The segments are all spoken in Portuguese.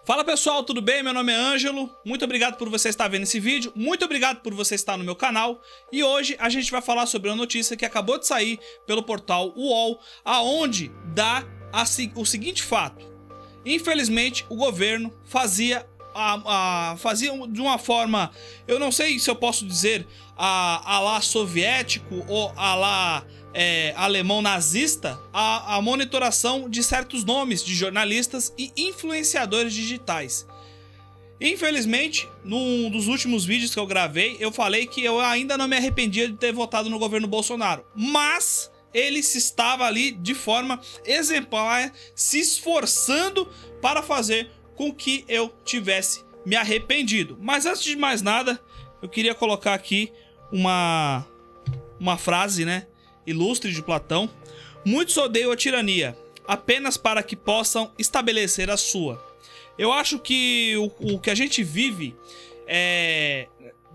Fala pessoal, tudo bem? Meu nome é Ângelo, muito obrigado por você estar vendo esse vídeo, muito obrigado por você estar no meu canal e hoje a gente vai falar sobre uma notícia que acabou de sair pelo portal UOL, aonde dá o seguinte fato: infelizmente o governo fazia de uma forma, eu não sei se eu posso dizer a lá soviético ou a lá alemão nazista, a monitoração de certos nomes de jornalistas e influenciadores digitais. Infelizmente, num dos últimos vídeos que eu gravei, eu falei que eu ainda não me arrependia de ter votado no governo Bolsonaro, mas ele se estava ali de forma exemplar, se esforçando para fazer com que eu tivesse me arrependido. Mas antes de mais nada, eu queria colocar aqui uma frase, ilustre de Platão. Muitos odeiam a tirania, apenas para que possam estabelecer a sua. Eu acho que o que a gente vive,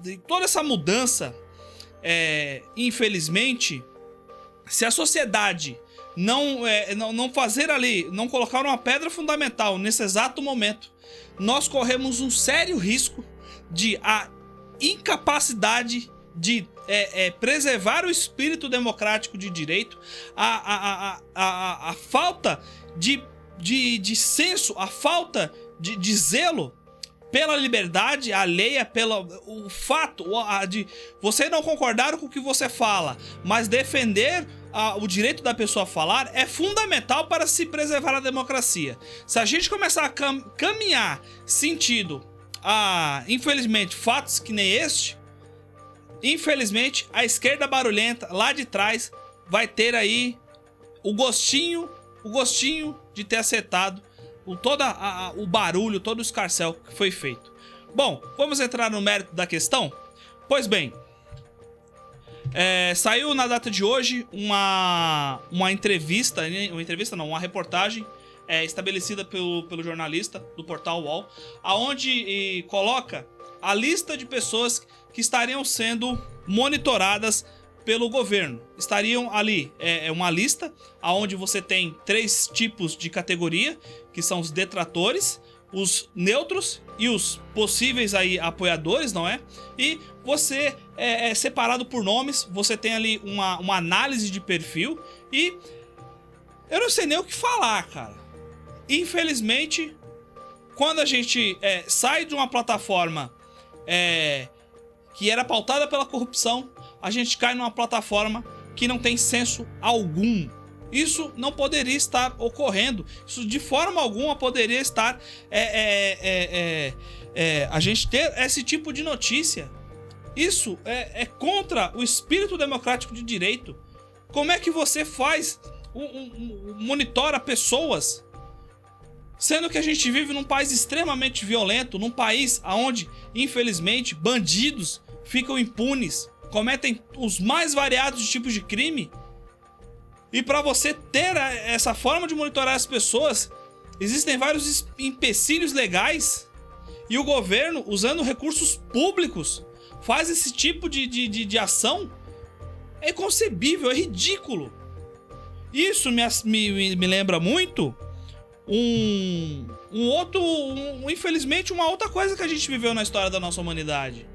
de toda essa mudança, infelizmente, se a sociedade não fazer ali, não colocar uma pedra fundamental nesse exato momento, nós corremos um sério risco de a incapacidade de preservar o espírito democrático de direito, a falta de senso, a falta de zelo pela liberdade alheia, o fato de você não concordar com o que você fala, mas defender o direito da pessoa a falar é fundamental para se preservar a democracia. Se a gente começar a caminhar sentido infelizmente, fatos que nem este, infelizmente, a esquerda barulhenta lá de trás vai ter aí o gostinho de ter acertado o barulho, todo o escarcéu que foi feito. Bom, vamos entrar no mérito da questão? Pois bem, saiu na data de hoje uma reportagem estabelecida pelo jornalista do portal UOL, aonde coloca a lista de pessoas que estariam sendo monitoradas pelo governo. Estariam ali, uma lista onde você tem 3 tipos de categoria, que são os detratores, os neutros e os possíveis aí apoiadores, não é? E você é separado por nomes, você tem ali uma análise de perfil e eu não sei nem o que falar, cara. Infelizmente, quando a gente sai de uma plataforma que era pautada pela corrupção, a gente cai numa plataforma que não tem senso algum. Isso não poderia estar ocorrendo. Isso de forma alguma poderia estar a gente ter esse tipo de notícia. Isso é contra o espírito democrático de direito. Como é que você faz monitora pessoas, sendo que a gente vive num país extremamente violento, num país onde, infelizmente, bandidos ficam impunes, cometem os mais variados tipos de crime. E para você ter essa forma de monitorar as pessoas, existem vários empecilhos legais e o governo, usando recursos públicos, faz esse tipo de ação. É inconcebível, é ridículo. Isso me lembra muito infelizmente, uma outra coisa que a gente viveu na história da nossa humanidade,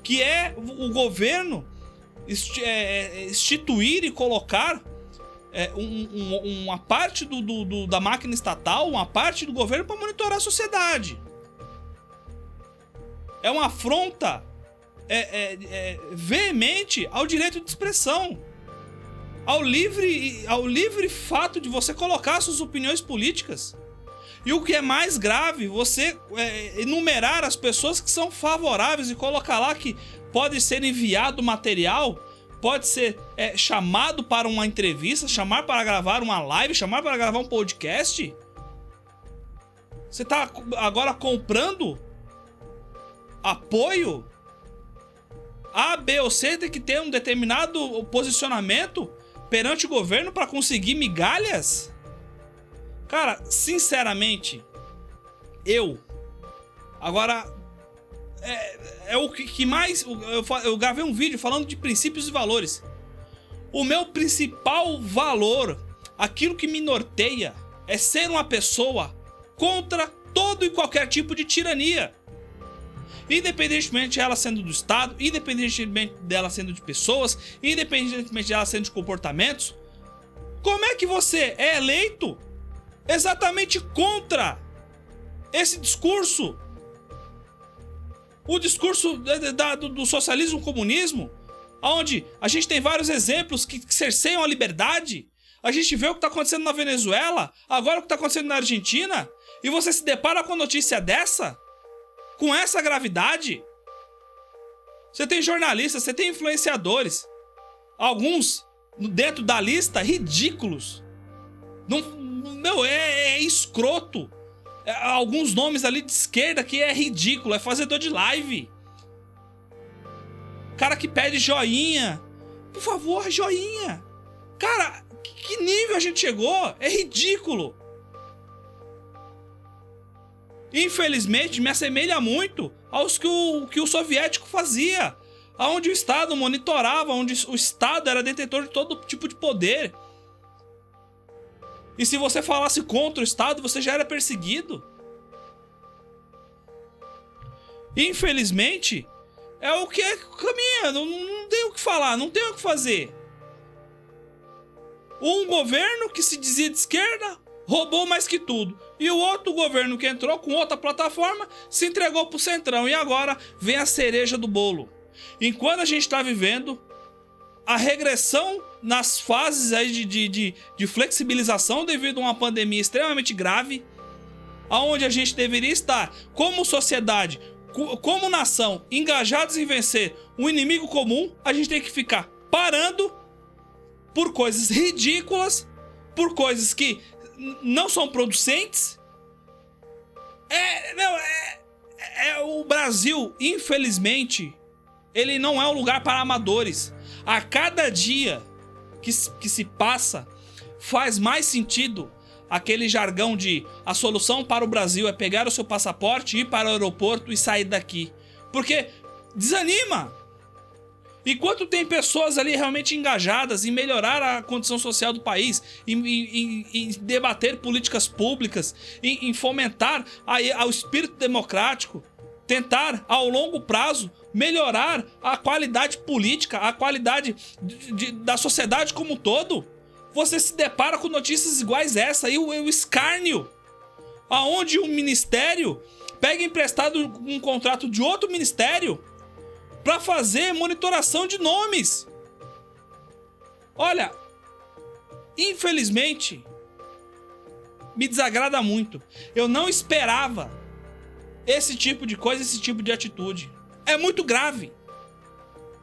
que é o governo instituir e colocar uma parte da máquina estatal, uma parte do governo para monitorar a sociedade. É uma afronta veemente ao direito de expressão, ao livre fato de você colocar suas opiniões políticas. E o que é mais grave, você enumerar as pessoas que são favoráveis e colocar lá que pode ser enviado material, pode ser chamado para uma entrevista, chamar para gravar uma live, chamar para gravar um podcast. Você está agora comprando apoio? A, B ou C tem que ter um determinado posicionamento perante o governo para conseguir migalhas? Cara, sinceramente, agora o que mais eu gravei um vídeo falando de princípios e valores. O meu principal valor, aquilo que me norteia, é ser uma pessoa contra todo e qualquer tipo de tirania. Independentemente de ela sendo do Estado, independentemente dela sendo de pessoas, independentemente dela sendo de comportamentos, como é que você é eleito exatamente contra esse discurso? O discurso do socialismo, comunismo, onde a gente tem vários exemplos que cerceiam a liberdade. A gente vê o que está acontecendo na Venezuela, agora o que está acontecendo na Argentina, e você se depara com a notícia dessa? Com essa gravidade? Você tem jornalistas, você tem influenciadores, alguns dentro da lista ridículos. Não, é escroto. Alguns nomes ali de esquerda que é ridículo, é fazedor de live. Cara que pede joinha. Por favor, joinha. Cara, que nível a gente chegou? É ridículo. Infelizmente, me assemelha muito aos que o soviético fazia, onde o Estado monitorava, onde o Estado era detentor de todo tipo de poder. E se você falasse contra o Estado, você já era perseguido. Infelizmente, é o que caminha, não tem o que falar, não tem o que fazer. Um governo que se dizia de esquerda roubou mais que tudo. E o outro governo que entrou com outra plataforma se entregou pro Centrão. E agora vem a cereja do bolo. Enquanto a gente está vivendo a regressão nas fases aí de flexibilização devido a uma pandemia extremamente grave, aonde a gente deveria estar como sociedade, como nação, engajados em vencer um inimigo comum, a gente tem que ficar parando por coisas ridículas, por coisas que não são producentes. O Brasil, infelizmente, ele não é um lugar para amadores. A cada dia que se passa, faz mais sentido aquele jargão de a solução para o Brasil é pegar o seu passaporte, ir para o aeroporto e sair daqui. Porque desanima. Enquanto tem pessoas ali realmente engajadas em melhorar a condição social do país, em debater políticas públicas, em fomentar o espírito democrático, tentar, ao longo prazo, melhorar a qualidade política, a qualidade da sociedade como um todo, você se depara com notícias iguais essa, e o escárnio, aonde um ministério pega emprestado um contrato de outro ministério para fazer monitoração de nomes. Olha, infelizmente, me desagrada muito. Eu não esperava esse tipo de coisa, esse tipo de atitude. É muito grave.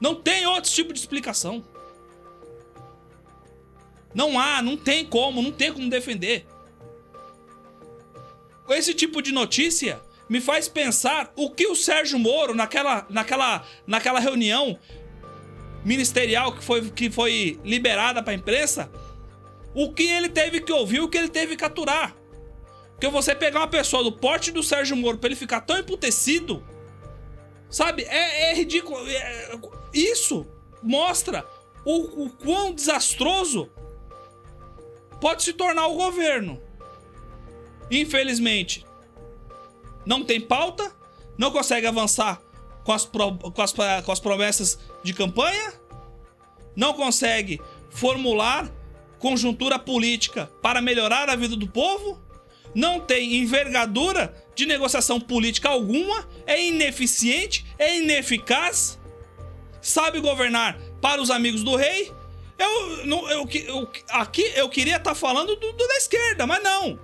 Não tem outro tipo de explicação. Não tem como defender. Esse tipo de notícia me faz pensar o que o Sérgio Moro, naquela reunião ministerial que foi liberada para a imprensa, o que ele teve que ouvir, o que ele teve que aturar. Porque você pegar uma pessoa do porte do Sérgio Moro para ele ficar tão emputecido, sabe, é ridículo. Isso mostra o quão desastroso pode se tornar o governo. Infelizmente, não tem pauta, não consegue avançar com as promessas de campanha, não consegue formular conjuntura política para melhorar a vida do povo, não tem envergadura de negociação política alguma, é ineficiente, é ineficaz, sabe governar para os amigos do rei. Aqui eu queria estar falando da esquerda, mas não.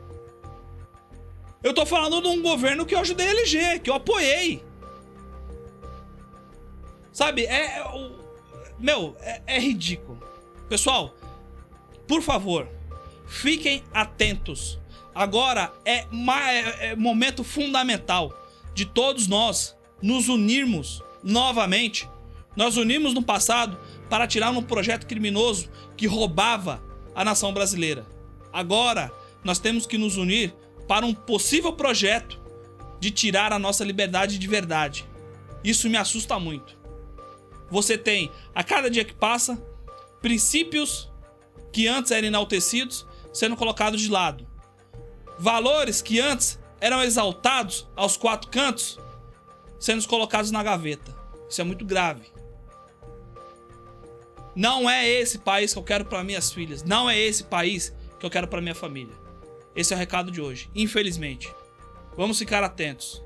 Eu tô falando de um governo que eu ajudei a eleger, que eu apoiei. Sabe, é ridículo. Pessoal, por favor, fiquem atentos. Agora é momento fundamental de todos nós nos unirmos novamente. Nós unimos no passado para tirar um projeto criminoso que roubava a nação brasileira. Agora nós temos que nos unir para um possível projeto de tirar a nossa liberdade de verdade. Isso me assusta muito. Você tem, a cada dia que passa, princípios que antes eram enaltecidos sendo colocados de lado. Valores que antes eram exaltados aos quatro cantos, sendo colocados na gaveta. Isso é muito grave. Não é esse país que eu quero para minhas filhas. Não é esse país que eu quero para minha família. Esse é o recado de hoje, infelizmente. Vamos ficar atentos.